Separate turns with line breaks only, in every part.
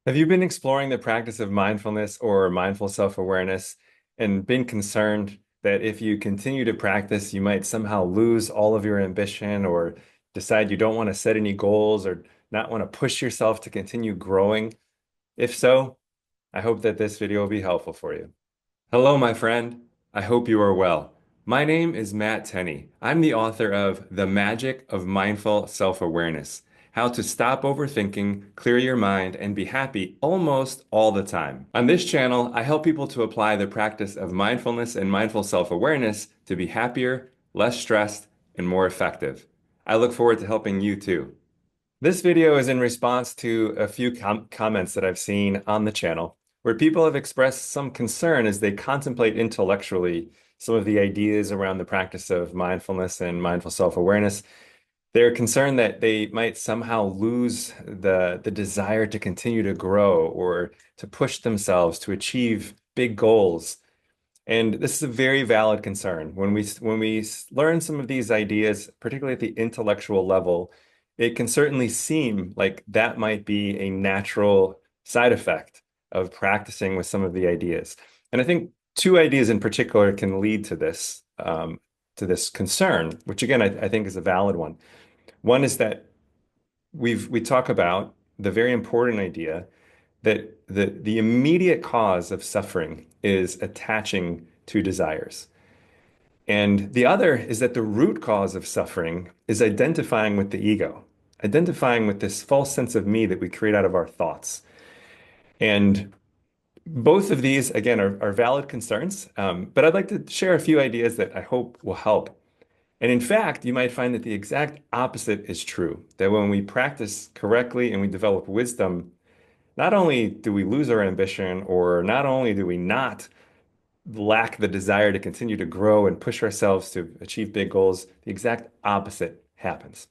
Have you been exploring the practice of mindfulness or mindful self-awareness and been concerned that if you continue to practice, you might somehow lose all of your ambition or decide you don't want to set any goals or not want to push yourself to continue growing? If so, I hope that this video will be helpful for you. Hello, my friend. I hope you are well. My name is Matt Tenney. I'm the author of The Magic of Mindful Self-Awareness: How to Stop Overthinking, Clear Your Mind, and Be Happy Almost All the Time. On this channel, I help people to apply the practice of mindfulness and mindful self-awareness to be happier, less stressed, and more effective. I look forward to helping you too. This video is in response to a few comments that I've seen on the channel where people have expressed some concern as they contemplate intellectually some of the ideas around the practice of mindfulness and mindful self-awareness. They're concerned that they might somehow lose the desire to continue to grow or to push themselves to achieve big goals. And this is a very valid concern. When we learn some of these ideas, particularly at the intellectual level, it can certainly seem like that might be a natural side effect of practicing with some of the ideas. And I think two ideas in particular can lead to this concern, which again I think is a valid one. One is that we talk about the very important idea that the immediate cause of suffering is attaching to desires. And the other is that the root cause of suffering is identifying with the ego, identifying with this false sense of me that we create out of our thoughts. And both of these, again, are valid concerns, but I'd like to share a few ideas that I hope will help. And in fact, you might find that the exact opposite is true, that when we practice correctly and we develop wisdom, not only do we lose our ambition, or not only do we not lack the desire to continue to grow and push ourselves to achieve big goals, the exact opposite happens.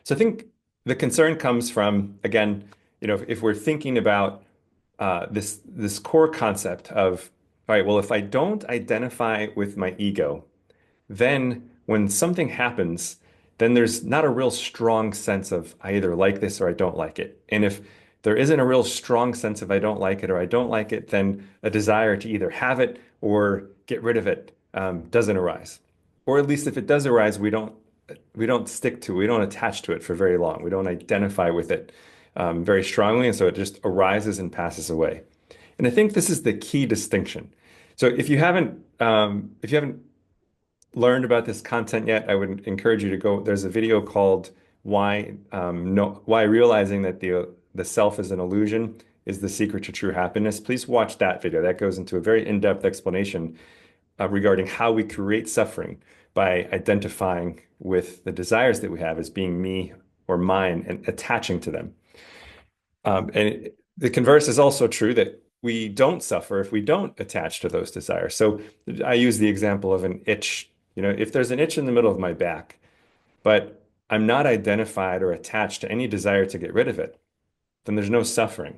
So I think the concern comes from, again, if we're thinking about this core concept of, all right, well, if I don't identify with my ego, then when something happens, then there's not a real strong sense of I either like this or I don't like it. And if there isn't a real strong sense of I don't like it or I don't like it, then a desire to either have it or get rid of it doesn't arise. Or at least if it does arise, we don't stick to, we don't attach to it for very long. We don't identify with it very strongly, and so it just arises and passes away. And I think this is the key distinction. So if you haven't learned about this content yet, I would encourage you to go. There's a video called Why Realizing that the Self is an Illusion is the Secret to True Happiness. Please watch that video. That goes into a very in-depth explanation regarding how we create suffering by identifying with the desires that we have as being me or mine and attaching to them. The converse is also true, that we don't suffer if we don't attach to those desires. So I use the example of an itch. If there's an itch in the middle of my back, but I'm not identified or attached to any desire to get rid of it, then there's no suffering.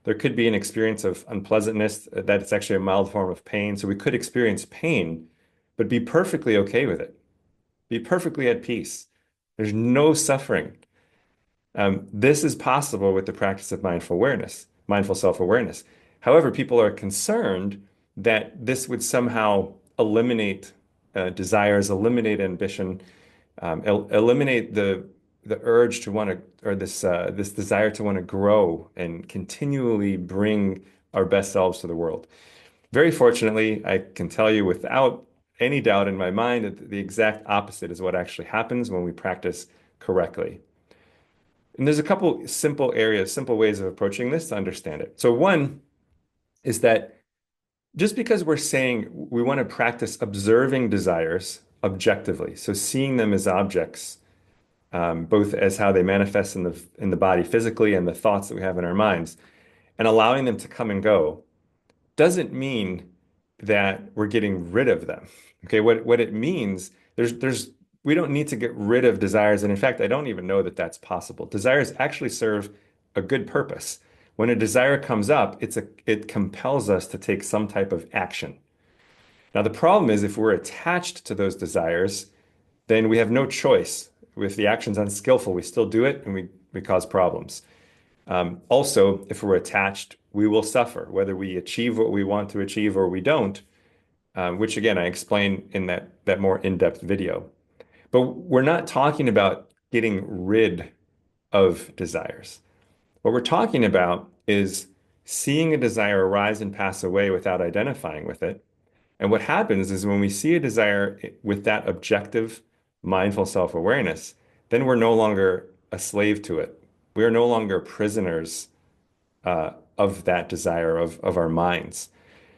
There could be an experience of unpleasantness, that it's actually a mild form of pain. So we could experience pain, but be perfectly okay with it, be perfectly at peace. There's no suffering. This is possible with the practice of mindful awareness, mindful self-awareness. However, people are concerned that this would somehow eliminate desires, eliminate ambition, eliminate the urge to want to, or this desire to want to grow and continually bring our best selves to the world. Very fortunately, I can tell you without any doubt in my mind that the exact opposite is what actually happens when we practice correctly. And there's a couple simple areas, simple ways of approaching this to understand it. So one is that just because we're saying we want to practice observing desires objectively, so seeing them as objects, both as how they manifest in the body physically and the thoughts that we have in our minds, and allowing them to come and go, doesn't mean that we're getting rid of them. Okay, what it means, we don't need to get rid of desires, and in fact, I don't even know that that's possible. Desires actually serve a good purpose. When a desire comes up, it compels us to take some type of action. Now, the problem is if we're attached to those desires, then we have no choice. If the action's unskillful, we still do it and we cause problems. Also, if we're attached, we will suffer, whether we achieve what we want to achieve or we don't, which again, I explain in that more in-depth video. But we're not talking about getting rid of desires. What we're talking about is seeing a desire arise and pass away without identifying with it. And what happens is when we see a desire with that objective, mindful self-awareness, then we're no longer a slave to it. We are no longer prisoners of that desire of our minds.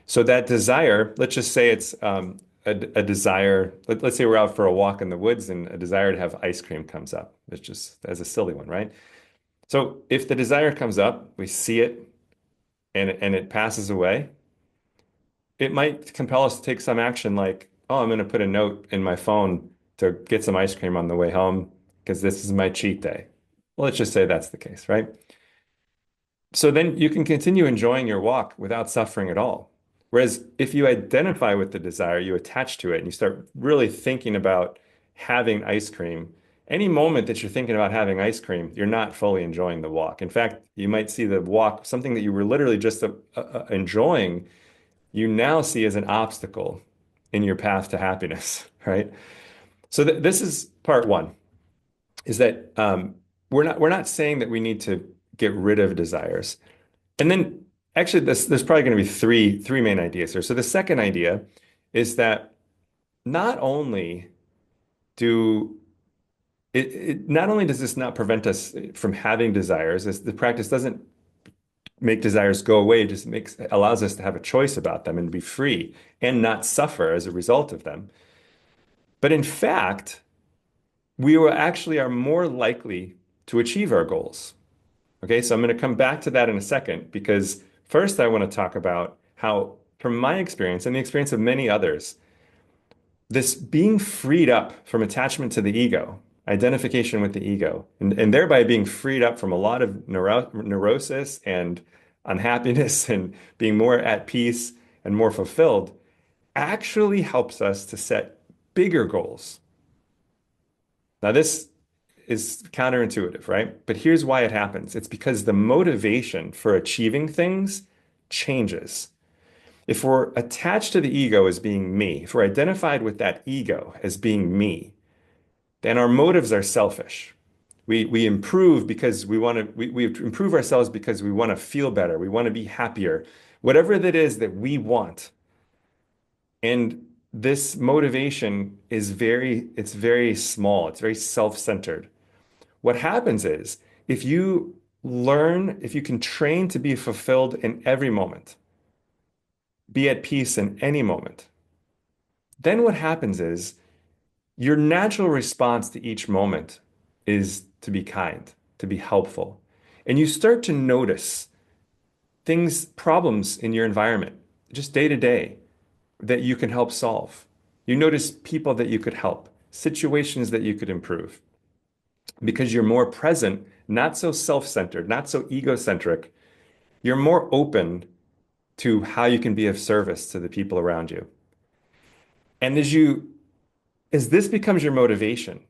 So that desire, let's just say it's a desire. Let's say we're out for a walk in the woods and a desire to have ice cream comes up. It's just as a silly one, right? So if the desire comes up, we see it and it passes away, it might compel us to take some action like, oh, I'm going to put a note in my phone to get some ice cream on the way home because this is my cheat day. Well, let's just say that's the case, right? So then you can continue enjoying your walk without suffering at all. Whereas if you identify with the desire, you attach to it and you start really thinking about having ice cream, any moment that you're thinking about having ice cream, you're not fully enjoying the walk. In fact, you might see the walk, something that you were literally just enjoying, you now see as an obstacle in your path to happiness, right? So this is part one, is that we're not saying that we need to get rid of desires. And then actually there's probably going to be three main ideas here. So the second idea is that not only do not only does this not prevent us from having desires, the practice doesn't make desires go away, it just allows us to have a choice about them and be free and not suffer as a result of them. But in fact, we will actually are more likely to achieve our goals. Okay, so I'm going to come back to that in a second because first I want to talk about how, from my experience and the experience of many others, this being freed up from attachment to the ego, identification with the ego, and thereby being freed up from a lot of neurosis and unhappiness and being more at peace and more fulfilled, actually helps us to set bigger goals. Now, this is counterintuitive, right? But here's why it happens. It's because the motivation for achieving things changes. If we're attached to the ego as being me, if we're identified with that ego as being me, then our motives are selfish. We improve because we improve ourselves because we want to feel better. We want to be happier, whatever that is that we want. And this motivation it's very small. It's very self-centered. What happens is if you can train to be fulfilled in every moment, be at peace in any moment, then what happens is your natural response to each moment is to be kind, to be helpful. And you start to notice problems in your environment, just day to day, that you can help solve. You notice people that you could help, situations that you could improve, because you're more present, not so self-centered, not so egocentric. You're more open to how you can be of service to the people around you. And as this becomes your motivation,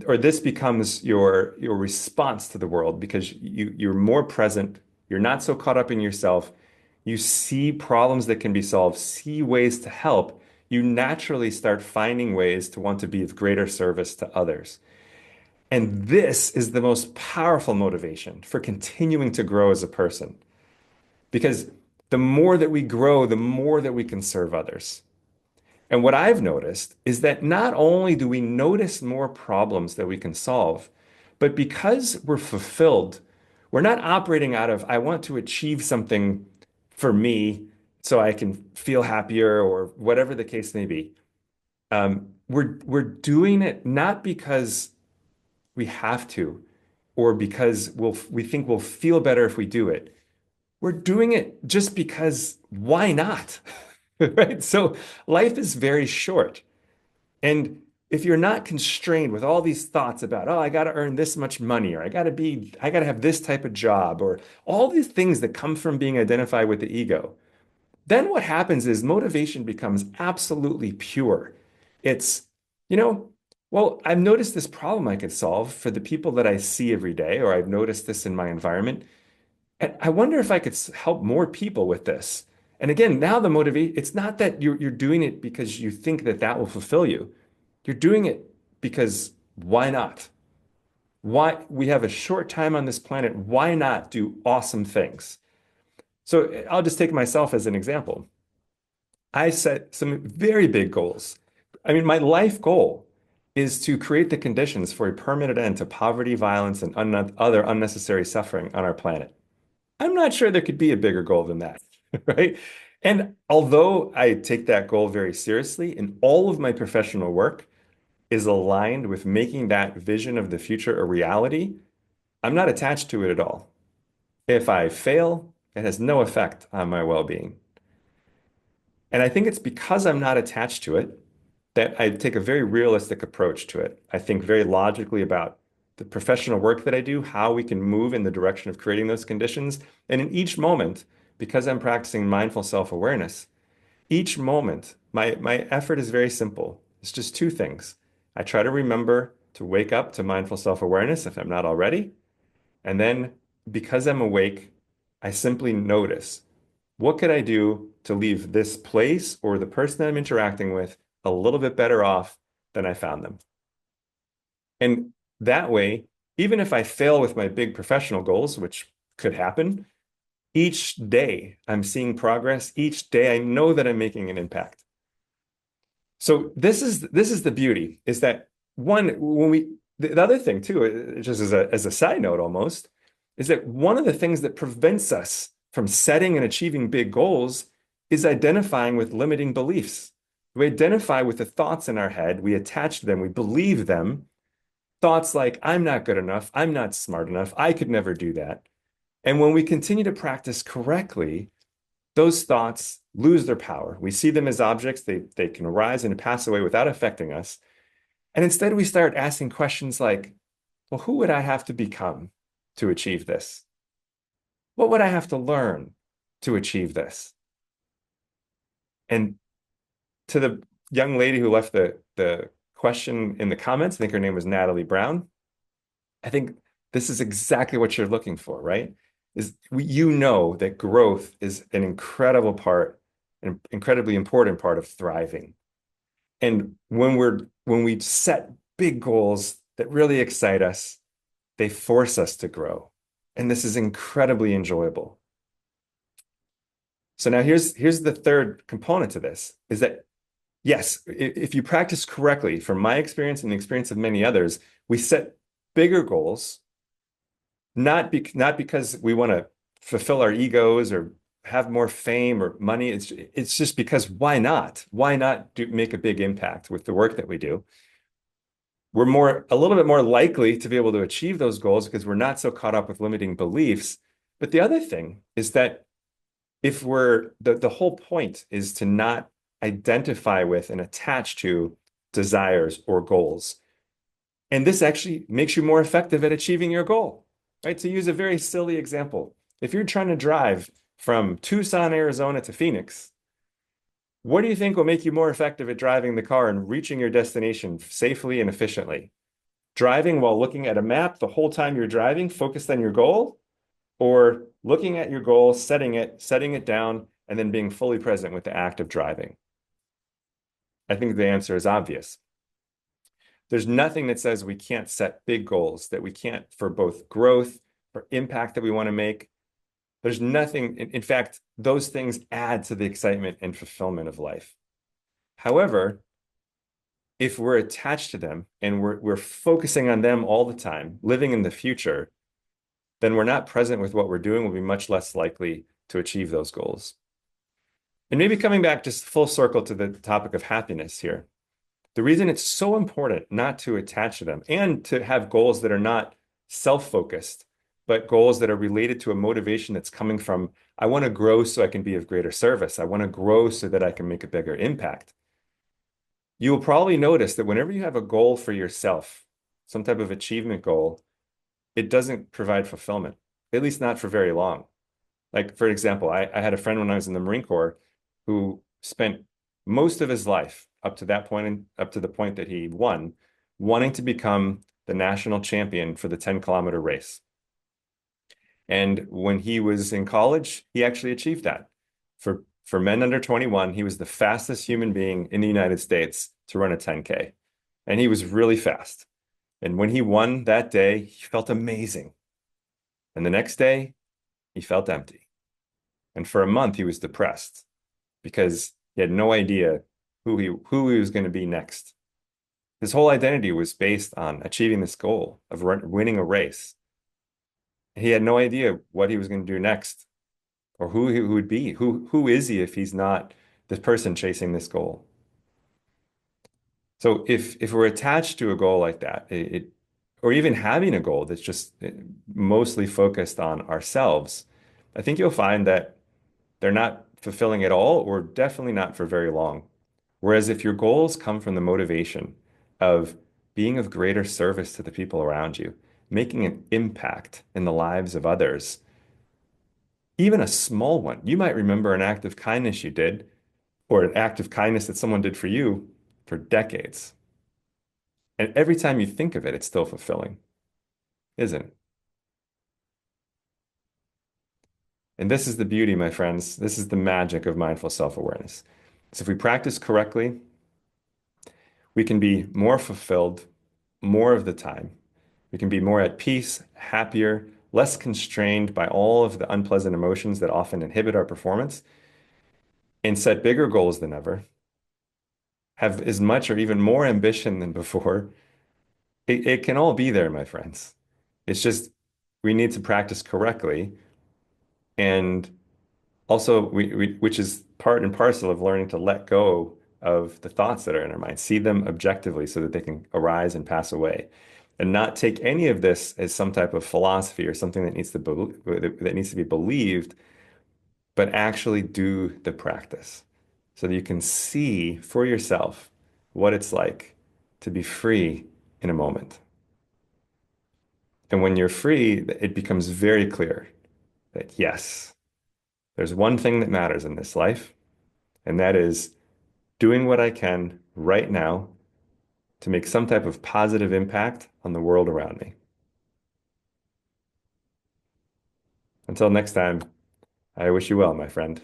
or this becomes your response to the world because you're more present, you're not so caught up in yourself, you see problems that can be solved, see ways to help, you naturally start finding ways to want to be of greater service to others. And this is the most powerful motivation for continuing to grow as a person. Because the more that we grow, the more that we can serve others. And what I've noticed is that not only do we notice more problems that we can solve, but because we're fulfilled, we're not operating out of, I want to achieve something for me so I can feel happier or whatever the case may be. We're doing it not because we have to or because we think we'll feel better if we do it. We're doing it just because why not? Right? So life is very short. And if you're not constrained with all these thoughts about, oh, I got to earn this much money, or I got to have this type of job, or all these things that come from being identified with the ego, then what happens is motivation becomes absolutely pure. It's, you know, Well, I've noticed this problem I could solve for the people that I see every day, or I've noticed this in my environment. And I wonder if I could help more people with this. And again, now the motivate, it's not that you're doing it because you think that that will fulfill you. You're doing it because why not? Why we have a short time on this planet, why not do awesome things? So I'll just take myself as an example. I set some very big goals. I mean, my life goal is to create the conditions for a permanent end to poverty, violence, and other unnecessary suffering on our planet. I'm not sure there could be a bigger goal than that, right? And although I take that goal very seriously, and all of my professional work is aligned with making that vision of the future a reality, I'm not attached to it at all. If I fail, it has no effect on my well-being. And I think it's because I'm not attached to it that I take a very realistic approach to it. I think very logically about the professional work that I do, how we can move in the direction of creating those conditions. And in each moment, because I'm practicing mindful self-awareness, each moment, my effort is very simple. It's just two things. I try to remember to wake up to mindful self-awareness if I'm not already. And then because I'm awake, I simply notice what could I do to leave this place or the person that I'm interacting with a little bit better off than I found them? And that way, even if I fail with my big professional goals, which could happen, each day I'm seeing progress. Each day I know that I'm making an impact. So this is the beauty is that one when we the other thing too, just as a side note almost, is that one of the things that prevents us from setting and achieving big goals is identifying with limiting beliefs. We identify with the thoughts in our head, we attach to them, we believe them. Thoughts like, I'm not good enough, I'm not smart enough, I could never do that. And when we continue to practice correctly, those thoughts lose their power. We see them as objects, they can arise and pass away without affecting us. And instead, we start asking questions like, well, who would I have to become to achieve this? What would I have to learn to achieve this? And to the young lady who left the question in the comments, I think her name was Natalie Brown. I think this is exactly what you're looking for, right? You know that growth is an incredible part, an incredibly important part of thriving. And when we set big goals that really excite us, they force us to grow. And this is incredibly enjoyable. So now here's the third component to this is that yes, if you practice correctly, from my experience and the experience of many others, we set bigger goals, not because we want to fulfill our egos or have more fame or money. It's just because why not? Why not make a big impact with the work that we do? We're a little bit more likely to be able to achieve those goals because we're not so caught up with limiting beliefs. But the other thing is that if the whole point is to not identify with and attach to desires or goals. And this actually makes you more effective at achieving your goal, right? To use a very silly example, if you're trying to drive from Tucson, Arizona to Phoenix, what do you think will make you more effective at driving the car and reaching your destination safely and efficiently? Driving while looking at a map the whole time you're driving, focused on your goal, or looking at your goal, setting it down, and then being fully present with the act of driving? I think the answer is obvious. There's nothing that says we can't set big goals, that we can't for both growth, for impact that we want to make. There's nothing, in fact, those things add to the excitement and fulfillment of life. However, if we're attached to them and we're focusing on them all the time, living in the future, then we're not present with what we're doing, we'll be much less likely to achieve those goals. And maybe coming back just full circle to the topic of happiness here. The reason it's so important not to attach to them and to have goals that are not self-focused, but goals that are related to a motivation that's coming from, I want to grow so I can be of greater service. I want to grow so that I can make a bigger impact. You will probably notice that whenever you have a goal for yourself, some type of achievement goal, it doesn't provide fulfillment, at least not for very long. Like, for example, I had a friend when I was in the Marine Corps who spent most of his life up to that point and up to the point that he won wanting to become the national champion for the 10-kilometer race. And when he was in college, he actually achieved that. For men under 21, he was the fastest human being in the United States to run a 10K. And he was really fast. And when he won that day, he felt amazing. And the next day, he felt empty. And for a month, he was depressed because he had no idea who he was going to be next. His whole identity was based on achieving this goal of winning a race. He had no idea what he was going to do next or who he would be. Who is he if he's not the person chasing this goal? So if we're attached to a goal like that, or even having a goal that's just mostly focused on ourselves, I think you'll find that they're not fulfilling at all, or definitely not for very long. Whereas if your goals come from the motivation of being of greater service to the people around you, making an impact in the lives of others, even a small one, you might remember an act of kindness you did, or an act of kindness that someone did for you for decades. And every time you think of it, it's still fulfilling, isn't it? And this is the beauty, my friends. This is the magic of mindful self-awareness. So if we practice correctly, we can be more fulfilled more of the time. We can be more at peace, happier, less constrained by all of the unpleasant emotions that often inhibit our performance, and set bigger goals than ever, have as much or even more ambition than before. It can all be there, my friends. It's just we need to practice correctly. And also, which is part and parcel of learning to let go of the thoughts that are in our mind, see them objectively so that they can arise and pass away, and not take any of this as some type of philosophy or something that needs to be believed, but actually do the practice so that you can see for yourself what it's like to be free in a moment. And when you're free, it becomes very clear that yes, there's one thing that matters in this life, and that is doing what I can right now to make some type of positive impact on the world around me. Until next time, I wish you well, my friend.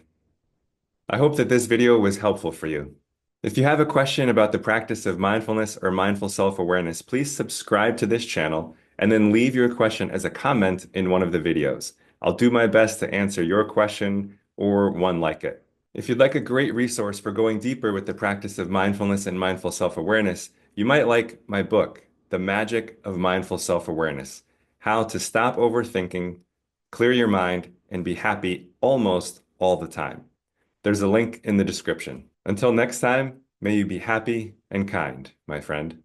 I hope that this video was helpful for you. If you have a question about the practice of mindfulness or mindful self-awareness, please subscribe to this channel and then leave your question as a comment in one of the videos. I'll do my best to answer your question or one like it. If you'd like a great resource for going deeper with the practice of mindfulness and mindful self-awareness, you might like my book, The Magic of Mindful Self-Awareness: How to Stop Overthinking, Clear Your Mind, and Be Happy Almost All the Time. There's a link in the description. Until next time, may you be happy and kind, my friend.